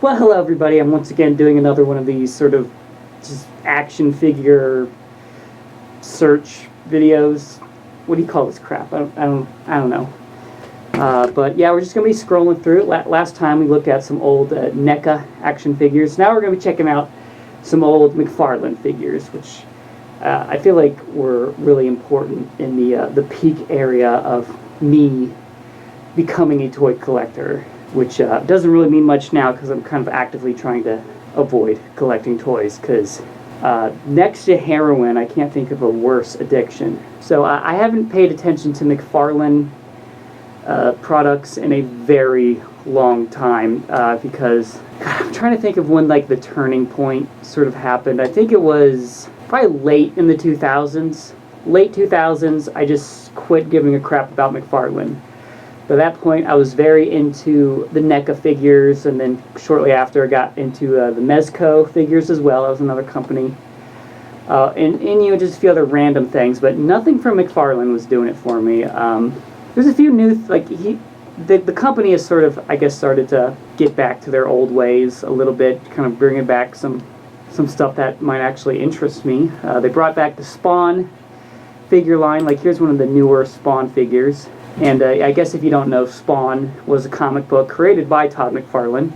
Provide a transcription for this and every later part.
Well, hello everybody. I'm once again doing another one of these sort of just action figure search videos. What do you call this crap? I don't know. But yeah, we're just going to be scrolling through it. Last time we looked at some old NECA action figures. Now we're going to be checking out some old McFarlane figures, which I feel like were really important in the peak area of me becoming a toy collector, which doesn't really mean much now because I'm kind of actively trying to avoid collecting toys, because next to heroin, I can't think of a worse addiction. So I haven't paid attention to McFarlane products in a very long time, because I'm trying to think of when like the turning point sort of happened. I think it was probably late in the 2000s. Late 2000s, I just quit giving a crap about McFarlane. By that point, I was very into the NECA figures, and then shortly after I got into the Mezco figures as well. That was another company. And you know, just a few other random things, but nothing from McFarlane was doing it for me. There's a few new, the company has sort of, I guess, started to get back to their old ways a little bit, kind of bringing back some stuff that might actually interest me. They brought back the Spawn figure line. Like, here's one of the newer Spawn figures. And I guess if you don't know, Spawn was a comic book created by Todd McFarlane.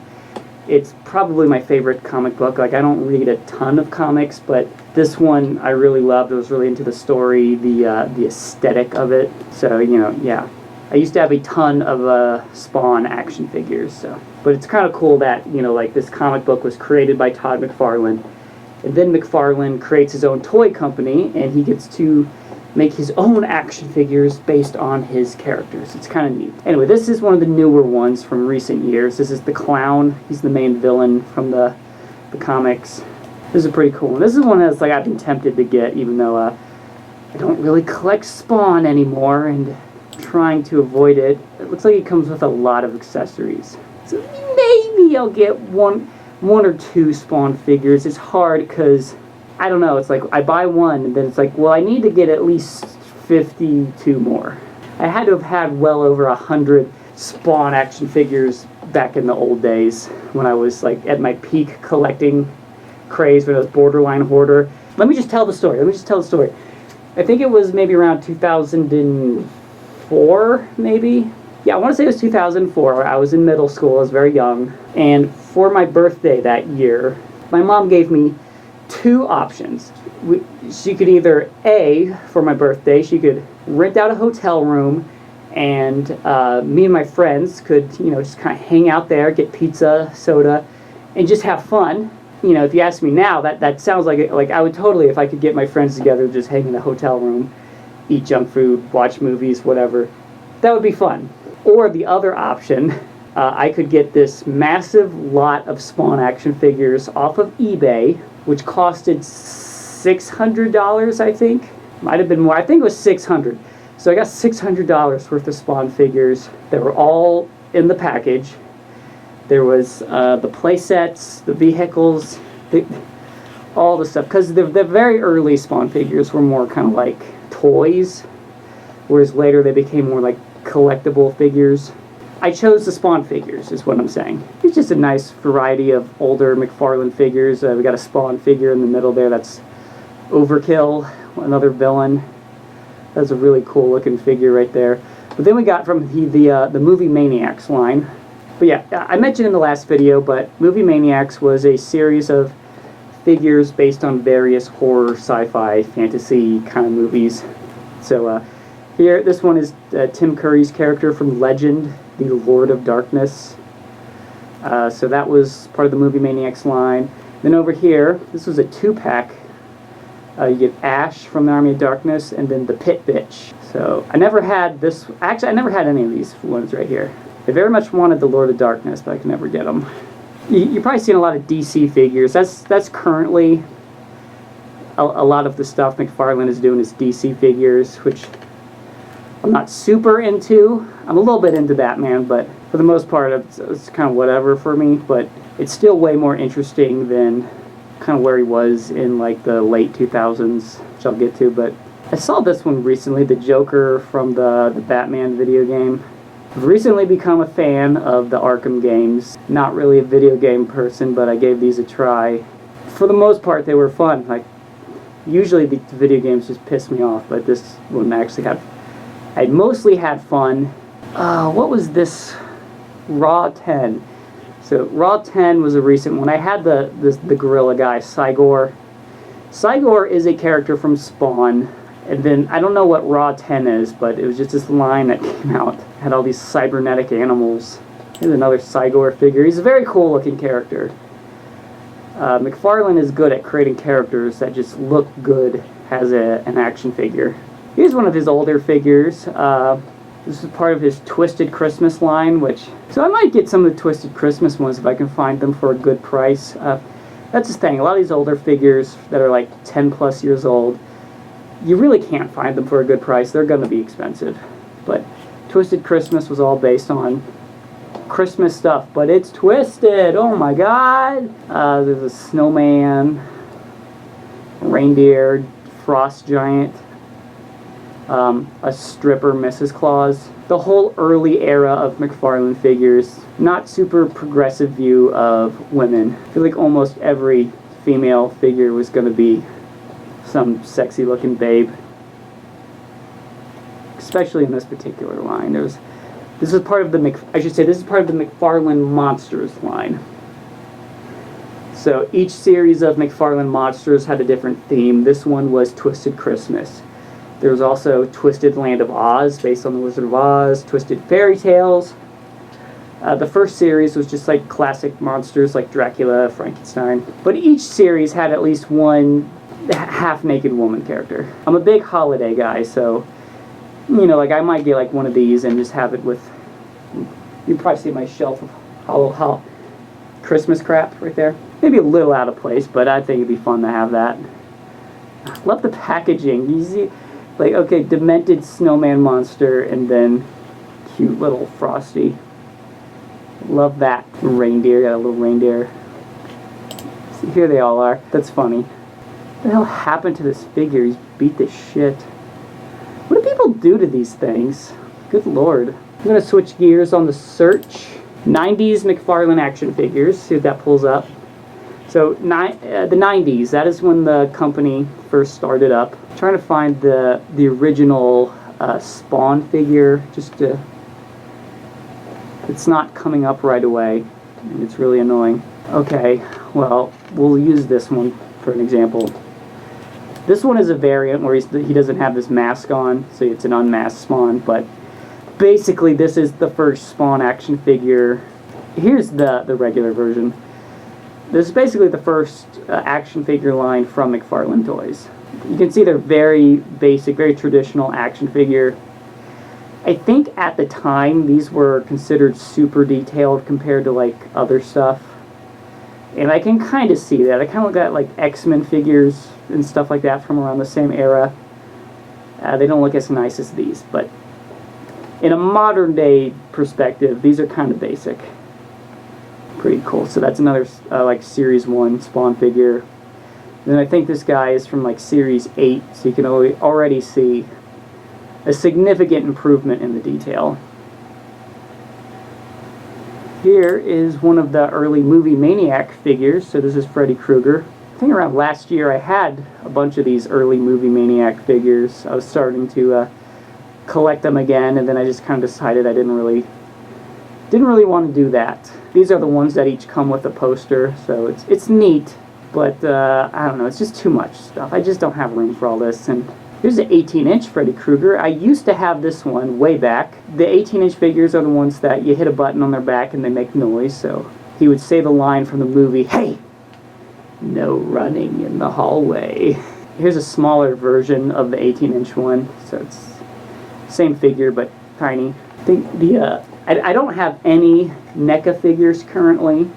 It's probably my favorite comic book. Like, I don't read a ton of comics, but this one I really loved. I was really into the story, the aesthetic of it. So, you know, yeah. I used to have a ton of Spawn action figures. So, but it's kind of cool that, you know, like, this comic book was created by Todd McFarlane, and then McFarlane creates his own toy company, and he gets to make his own action figures based on his characters. It's kind of neat. Anyway, this is one of the newer ones from recent years. This is the Clown. He's the main villain from the comics. This is pretty cool. And this is one that's like I've been tempted to get, even though I don't really collect Spawn anymore, and trying to avoid it. It looks like it comes with a lot of accessories. So maybe I'll get one or two Spawn figures. It's hard because I don't know, it's like I buy one and then it's like, well, I need to get at least 52 more. I had to have had well over 100 Spawn action figures back in the old days when I was like at my peak collecting craze, when I was borderline hoarder. Let me just tell the story. I think it was maybe around 2004, maybe? Yeah, I want to say it was 2004. I was in middle school, I was very young. And for my birthday that year, my mom gave me two options. She could either, A, for my birthday, she could rent out a hotel room, and me and my friends could, you know, just kind of hang out there, get pizza, soda, and just have fun. You know, if you ask me now, that sounds like I would totally, if I could get my friends together, just hang in a hotel room, eat junk food, watch movies, whatever. That would be fun. Or the other option, I could get this massive lot of Spawn action figures off of eBay, which costed $600, I think. Might have been more. I think it was $600. So I got $600 worth of Spawn figures. They were all in the package. There was the play sets, the vehicles, all the stuff. Because the very early Spawn figures were more kind of like toys, whereas later they became more like collectible figures. I chose the Spawn figures, is what I'm saying. It's just a nice variety of older McFarlane figures. We got a Spawn figure in the middle there. That's Overkill, another villain. That's a really cool looking figure right there. But then we got from the Movie Maniacs line. But yeah, I mentioned in the last video, but Movie Maniacs was a series of figures based on various horror, sci-fi, fantasy kind of movies. So here, this one is Tim Curry's character from Legend, the Lord of Darkness. So that was part of the Movie Maniacs line. Then over here, this was a 2-pack. You get Ash from the Army of Darkness, and then the Pit Bitch. So I never had this. Actually, I never had any of these ones right here. I very much wanted the Lord of Darkness, but I could never get them. You've probably seen a lot of DC figures. That's currently a lot of the stuff McFarlane is doing is DC figures, which I'm not super into. I'm a little bit into Batman, but for the most part, it's kind of whatever for me. But it's still way more interesting than kind of where he was in like the late 2000s, which I'll get to. But I saw this one recently, the Joker from the Batman video game. I've recently become a fan of the Arkham games. Not really a video game person, but I gave these a try. For the most part, they were fun. Like, usually the video games just piss me off, but this one actually I mostly had fun. What was this? Raw 10. So Raw 10 was a recent one. I had the gorilla guy, Cygor. Cygor is a character from Spawn. And then, I don't know what Raw 10 is, but it was just this line that came out. It had all these cybernetic animals. Here's another Cygor figure. He's a very cool looking character. McFarlane is good at creating characters that just look good as an action figure. Here's one of his older figures. This is part of his Twisted Christmas line, so I might get some of the Twisted Christmas ones if I can find them for a good price. That's the thing, a lot of these older figures that are like 10 plus years old, you really can't find them for a good price. They're going to be expensive. But Twisted Christmas was all based on Christmas stuff, but it's twisted. Oh my god. There's a snowman, reindeer, frost giant, a stripper, Mrs. Claus. The whole early era of McFarlane figures. Not super progressive view of women. I feel like almost every female figure was going to be some sexy looking babe, especially in this particular line. This is part of the McFarlane Monsters line. So each series of McFarlane Monsters had a different theme. This one was Twisted Christmas. There was also Twisted Land of Oz, based on the Wizard of Oz, Twisted Fairy Tales. The first series was just like classic monsters like Dracula, Frankenstein. But each series had at least one half-naked woman character. I'm a big holiday guy, so, you know, like I might get like one of these and just have it with, you probably see my shelf of hollow Christmas crap right there. Maybe a little out of place, but I think it'd be fun to have that. Love the packaging. You see, like, okay, demented snowman monster and then cute little Frosty. Love that. Reindeer, got a little reindeer. See, here they all are. That's funny. What the hell happened to this figure? He's beat the shit. What do people do to these things? Good lord. I'm going to switch gears on the search. 90s McFarlane action figures. See if that pulls up. So, the 90s, that is when the company first started up. I'm trying to find the original Spawn figure. It's not coming up right away. And it's really annoying. Okay, well, we'll use this one for an example. This one is a variant where he doesn't have this mask on, so it's an unmasked Spawn, but basically this is the first Spawn action figure. Here's the regular version. This is basically the first action figure line from McFarlane Toys. You can see they're very basic, very traditional action figure. I think at the time these were considered super detailed compared to like other stuff. And I can kind of see that. I kind of look at like X-Men figures and stuff like that from around the same era. They don't look as nice as these, but in a modern day perspective, these are kind of basic. Pretty cool. So that's another like Series 1 Spawn figure. And then I think this guy is from like Series 8, so you can already see a significant improvement in the detail. Here is one of the early Movie Maniac figures. So this is Freddy Krueger. I think around last year I had a bunch of these early Movie Maniac figures. I was starting to collect them again, and then I just kind of decided I didn't really want to do that. These are the ones that each come with a poster, so it's neat, but I don't know, it's just too much stuff. I just don't have room for all this. And here's an 18-inch Freddy Krueger. I used to have this one way back. The 18-inch figures are the ones that you hit a button on their back and they make noise, so he would say the line from the movie, "Hey, no running in the hallway." Here's a smaller version of the 18-inch one, so it's same figure but tiny. I think I don't have any NECA figures currently,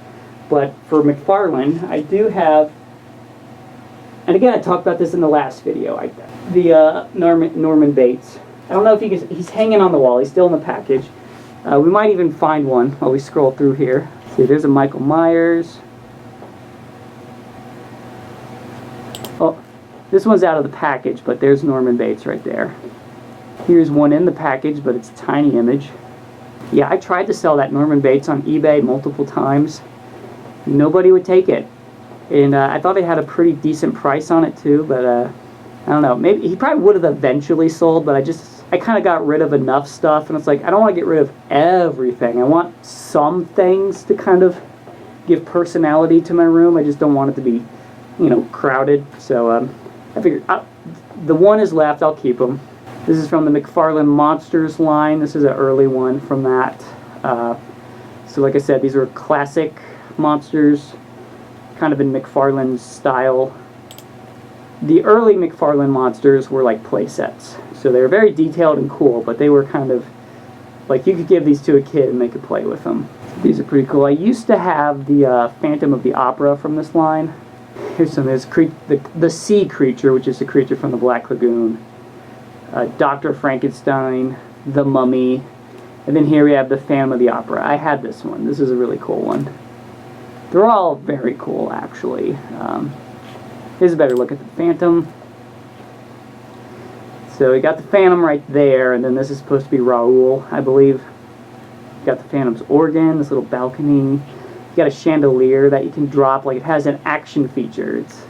but for McFarlane, I do have, and again, I talked about this in the last video, the Norman Bates. I don't know if he's hanging on the wall, he's still in the package. We might even find one while we scroll through here. See, there's a Michael Myers. Oh, this one's out of the package, but there's Norman Bates right there. Here's one in the package, but it's a tiny image. Yeah, I tried to sell that Norman Bates on eBay multiple times. Nobody would take it. And I thought he had a pretty decent price on it too, but I don't know. Maybe he probably would have eventually sold, but I kind of got rid of enough stuff, and it's like, I don't want to get rid of everything. I want some things to kind of give personality to my room. I just don't want it to be, crowded. So I figured the one is left. I'll keep them. This is from the McFarlane Monsters line. This is an early one from that. So like I said, these were classic monsters, kind of in McFarlane's style. The early McFarlane monsters were like play sets. So they were very detailed and cool, but they were kind of like, you could give these to a kid and they could play with them. These are pretty cool. I used to have the Phantom of the Opera from this line. Here's some of this the sea creature, which is the creature from the Black Lagoon. Dr. Frankenstein, the Mummy, and then here we have the Phantom of the Opera. I had this one. This is a really cool one. They're all very cool, actually. Here's a better look at the Phantom. So we got the Phantom right there, and then this is supposed to be Raoul, I believe. Got the Phantom's organ, this little balcony. You got a chandelier that you can drop, like it has an action feature. It's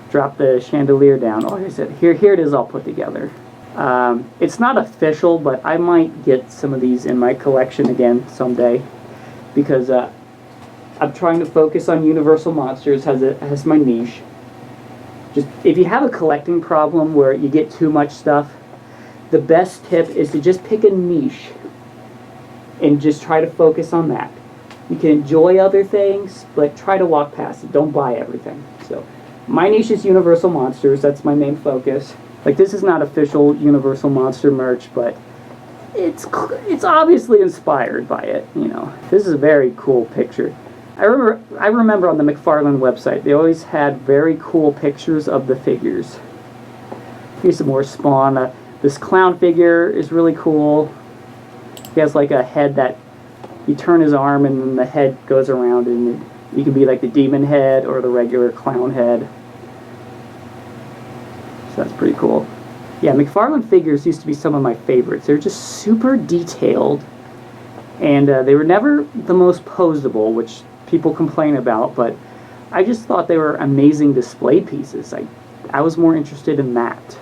drop the chandelier down. Oh, here's it. Here it is all put together. It's not official, but I might get some of these in my collection again someday, because I'm trying to focus on Universal Monsters as my niche. Just if you have a collecting problem where you get too much stuff, the best tip is to just pick a niche and just try to focus on that. You can enjoy other things, but try to walk past it. Don't buy everything. So my niche is Universal Monsters. That's my main focus. Like, this is not official Universal Monster merch, but it's obviously inspired by it. This is a very cool picture. I remember on the McFarlane website, they always had very cool pictures of the figures. Here's some more Spawn. This clown figure is really cool. He has like a head that you turn his arm and then the head goes around, and you can be like the demon head or the regular clown head. So that's pretty cool. Yeah, McFarlane figures used to be some of my favorites. They're just super detailed, and they were never the most posable, which people complain about, but I just thought they were amazing display pieces. I was more interested in that.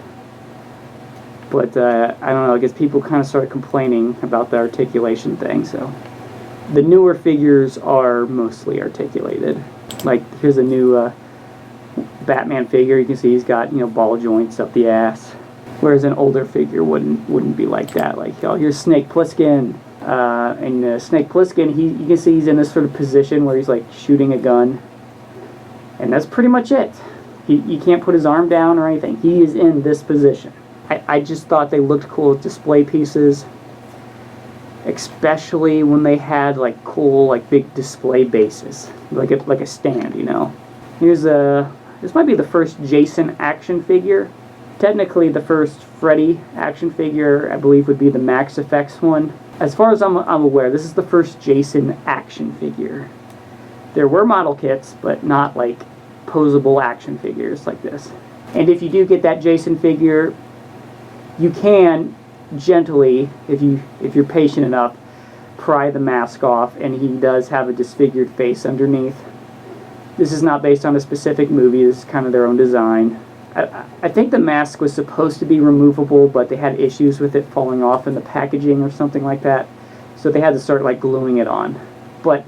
But I don't know, I guess people kind of started complaining about the articulation thing, so the newer figures are mostly articulated. Like, here's a new Batman figure. You can see he's got, ball joints up the ass, whereas an older figure wouldn't be like that. Like, oh, here's Snake Plissken. And Snake Plissken, you can see he's in this sort of position where he's like shooting a gun, and that's pretty much it. He can't put his arm down or anything. He is in this position. I just thought they looked cool as display pieces, especially when they had like cool, like big display bases, like a stand. Here's this might be the first Jason action figure. Technically, the first Freddy action figure, I believe, would be the Max Effects one. As far as I'm aware, this is the first Jason action figure. There were model kits, but not like posable action figures like this. And if you do get that Jason figure, you can gently, if you're patient enough, pry the mask off, and he does have a disfigured face underneath. This is not based on a specific movie. This is kind of their own design. I think the mask was supposed to be removable, but they had issues with it falling off in the packaging or something like that, so they had to start like gluing it on. But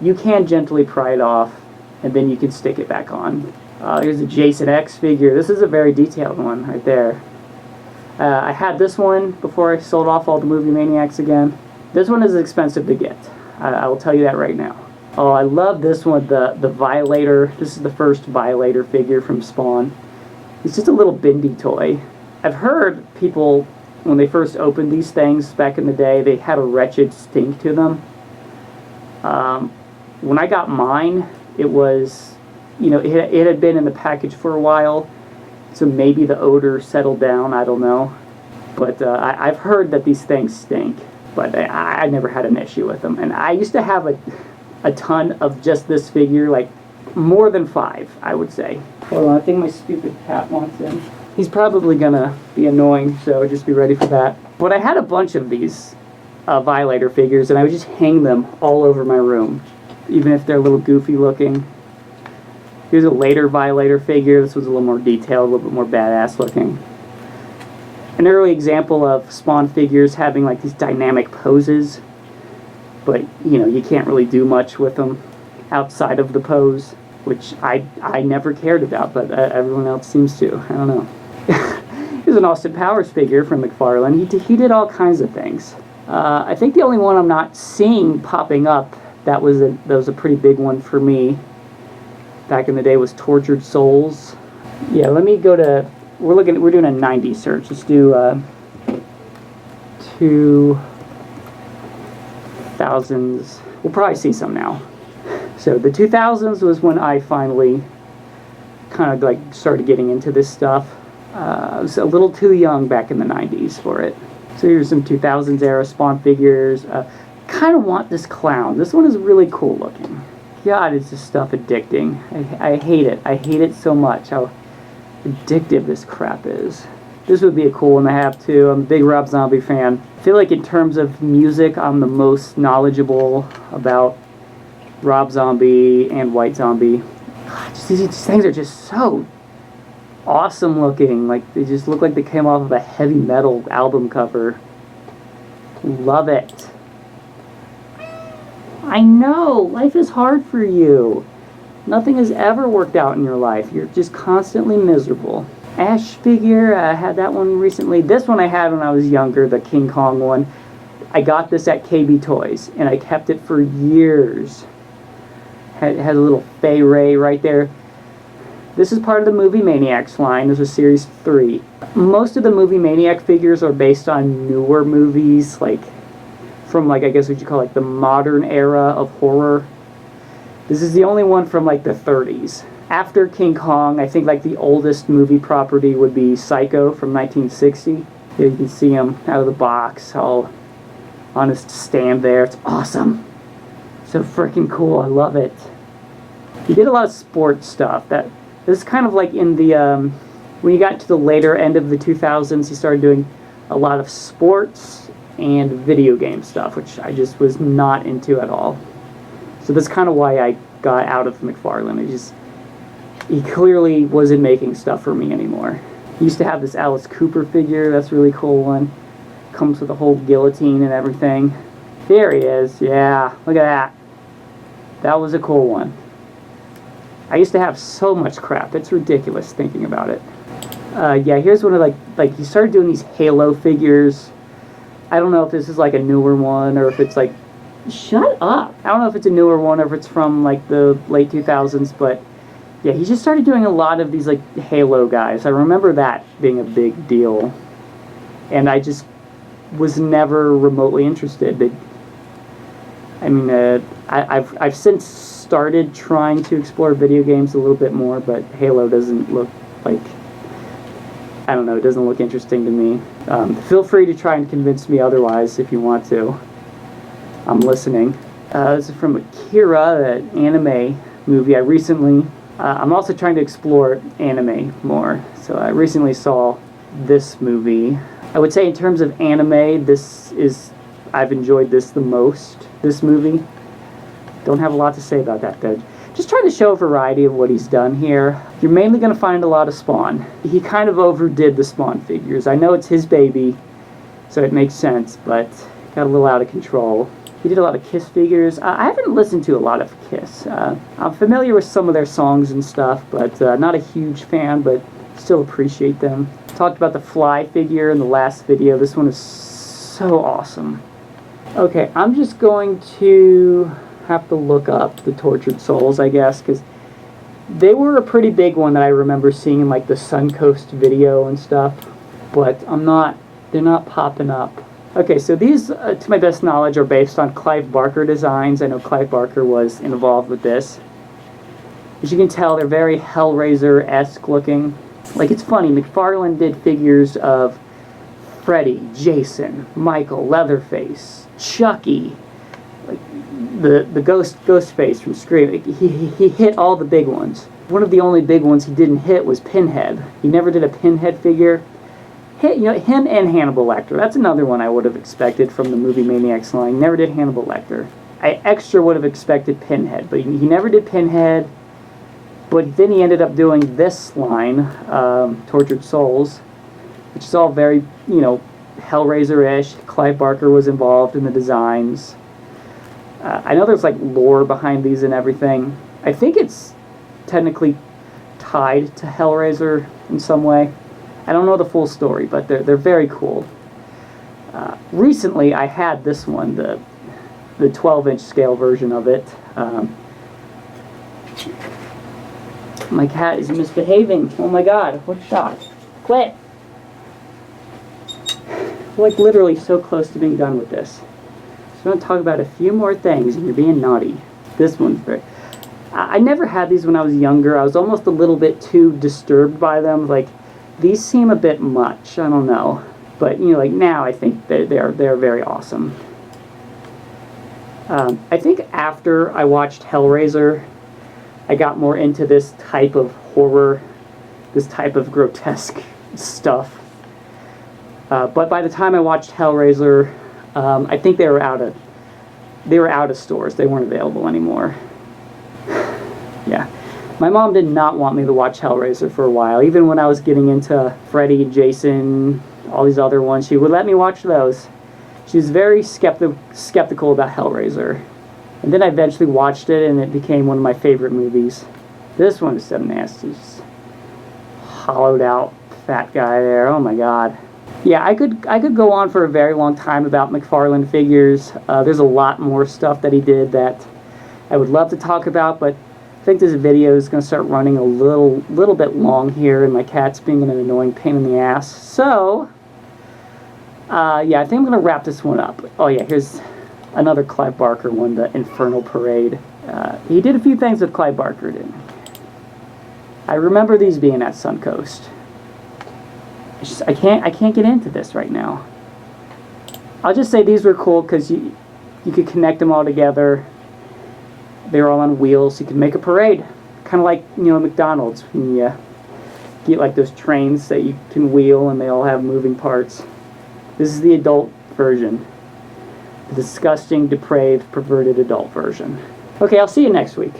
you can gently pry it off, and then you can stick it back on. Here's a Jason X figure. This is a very detailed one right there. I had this one before I sold off all the Movie Maniacs again. This one is expensive to get. I will tell you that right now. Oh, I love this one, the Violator. This is the first Violator figure from Spawn. It's just a little bendy toy. I've heard people, when they first opened these things back in the day, they had a wretched stink to them. When I got mine, it was, it had been in the package for a while, so maybe the odor settled down, I don't know. But I've heard that these things stink, but I never had an issue with them. And I used to have a ton of just this figure, like more than 5, I would say. Hold on, I think my stupid cat wants in. He's probably gonna be annoying, so just be ready for that. But I had a bunch of these Violator figures, and I would just hang them all over my room, even if they're a little goofy looking. Here's a later Violator figure. This was a little more detailed, a little bit more badass looking. An early example of Spawn figures having like these dynamic poses, but you know, you can't really do much with them outside of the pose, which I never cared about, but everyone else seems to. I don't know. Here's an Austin Powers figure from McFarlane. He did all kinds of things. I think the only one I'm not seeing popping up that was a pretty big one for me back in the day was Tortured Souls. Yeah, let me go to, we're doing a 90s search. Let's do 2000s. We'll probably see some now. So the 2000s was when I finally kind of like started getting into this stuff. I was a little too young back in the 90s for it. So here's some 2000s era Spawn figures. Kind of want this clown. This one is really cool looking. God, is this stuff addicting. I hate it. I hate it so much, how addictive this crap is. This would be a cool one to have too. I'm a big Rob Zombie fan. I feel like in terms of music, I'm the most knowledgeable about Rob Zombie and White Zombie. These things are just so awesome looking. Like, they just look like they came off of a heavy metal album cover. Love it. I know, life is hard for you. Nothing has ever worked out in your life. You're just constantly miserable. Ash figure, I had that one recently. This one I had when I was younger, the King Kong one. I got this at KB Toys, and I kept it for years. Had a little Fay Ray right there. This is part of the Movie Maniacs line. This is Series 3. Most of the Movie Maniac figures are based on newer movies, like from like, I guess what you call like the modern era of horror. This is the only one from like the 30s. After King Kong, I think like the oldest movie property would be Psycho from 1960. Here you can see him out of the box, all on his stand there. It's awesome. So freaking cool. I love it. He did a lot of sports stuff. This is kind of like in the when you got to the later end of the 2000s, he started doing a lot of sports and video game stuff, which I just was not into at all. So that's kind of why I got out of McFarlane. He clearly wasn't making stuff for me anymore. He used to have this Alice Cooper figure. That's a really cool one. Comes with a whole guillotine and everything. There he is. Yeah, look at that. That was a cool one. I used to have so much crap. It's ridiculous thinking about it. Yeah, here's one of like he started doing these Halo figures. I don't know if this is like a newer one or if it's like, shut up. I don't know if it's a newer one or if it's from like the late 2000s, but yeah, he just started doing a lot of these like Halo guys. I remember that being a big deal, and I just was never remotely interested. I've since started trying to explore video games a little bit more, but Halo doesn't look like, I don't know, it doesn't look interesting to me. Feel free to try and convince me otherwise if you want to. I'm listening. This is from Akira, an anime movie. I'm also trying to explore anime more. So I recently saw this movie. I would say in terms of anime, I've enjoyed this the most, this movie. Don't have a lot to say about that though. Just trying to show a variety of what he's done here. You're mainly going to find a lot of Spawn. He kind of overdid the Spawn figures. I know it's his baby, so it makes sense, but got a little out of control. He did a lot of Kiss figures. I haven't listened to a lot of Kiss. I'm familiar with some of their songs and stuff, but not a huge fan, but still appreciate them. Talked about the Fly figure in the last video. This one is so awesome. Okay, I'm just going to have to look up the Tortured Souls, I guess, because they were a pretty big one that I remember seeing in like the Suncoast video and stuff, but they're not popping up. Okay, so these, to my best knowledge, are based on Clive Barker designs. I know Clive Barker was involved with this. As you can tell, they're very Hellraiser-esque looking. Like, it's funny, McFarlane did figures of Freddy, Jason, Michael, Leatherface, Chucky, like the Ghostface from Scream. He hit all the big ones. One of the only big ones he didn't hit was Pinhead. He never did a Pinhead figure. him and Hannibal Lecter. That's another one I would have expected from the movie Maniacs line. Never did Hannibal Lecter. I extra would have expected Pinhead, but he never did Pinhead. But then he ended up doing this line, Tortured Souls, which is all very, Hellraiser-ish. Clive Barker was involved in the designs. I know there's like lore behind these and everything. I think it's technically tied to Hellraiser in some way. I don't know the full story, but they're very cool. Recently, I had this one, the 12-inch scale version of it. My cat is misbehaving. Oh my god, what a shock. Quit! We're like literally so close to being done with this. So I'm going to talk about a few more things, and you're being naughty. This one's very... I never had these when I was younger. I was almost a little bit too disturbed by them. Like, these seem a bit much. I don't know. But, like now I think they're very awesome. I think after I watched Hellraiser, I got more into this type of horror, this type of grotesque stuff. But by the time I watched Hellraiser, I think they were out of stores. They weren't available anymore. Yeah. My mom did not want me to watch Hellraiser for a while. Even when I was getting into Freddy, Jason, all these other ones, she would let me watch those. She was very skeptical about Hellraiser. And then I eventually watched it, and it became one of my favorite movies. This one is so nasty. Just hollowed out fat guy there. Oh my god. Yeah, I could go on for a very long time about McFarlane figures. There's a lot more stuff that he did that I would love to talk about, but I think this video is going to start running a little bit long here, and my cat's being an annoying pain in the ass. So, yeah, I think I'm going to wrap this one up. Oh yeah, here's another Clive Barker one, the Infernal Parade. He did a few things with Clive Barker, didn't he? I remember these being at Suncoast. I can't get into this right now. I'll just say these were cool because you could connect them all together. They were all on wheels. You could make a parade, kind of like McDonald's when you get like those trains that you can wheel and they all have moving parts. This is the adult version, the disgusting, depraved, perverted adult version. Okay, I'll see you next week.